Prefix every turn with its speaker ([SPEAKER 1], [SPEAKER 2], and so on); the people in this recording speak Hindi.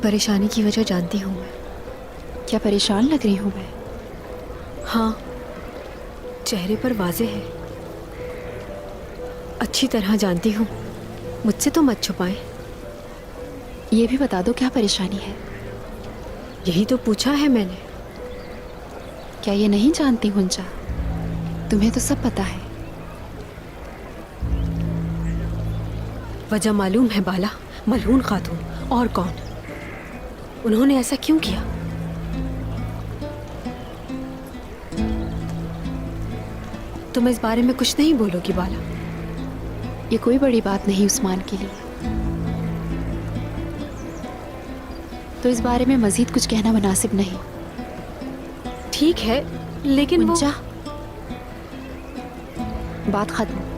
[SPEAKER 1] परेशानी की वजह जानती हूँ मैं।
[SPEAKER 2] क्या परेशान लग रही हूँ मैं?
[SPEAKER 1] हाँ, चेहरे पर वाज़ेह है। अच्छी तरह जानती हूँ, मुझसे तो मत छुपाएं।
[SPEAKER 2] ये भी बता दो क्या परेशानी है?
[SPEAKER 1] यही तो पूछा है मैंने।
[SPEAKER 2] क्या ये नहीं जानती हुंजा? तुम्हें तो सब पता है।
[SPEAKER 1] वजह मालूम है बाला, मलहून खातून। और कौन? उन्होंने ऐसा क्यों किया? तुम इस बारे में कुछ नहीं बोलोगी बाला?
[SPEAKER 2] ये कोई बड़ी बात नहीं उस्मान के लिए, तो इस बारे में मजीद कुछ कहना मुनासिब नहीं।
[SPEAKER 1] ठीक है, लेकिन वो
[SPEAKER 2] हुंजा, बात खत्म।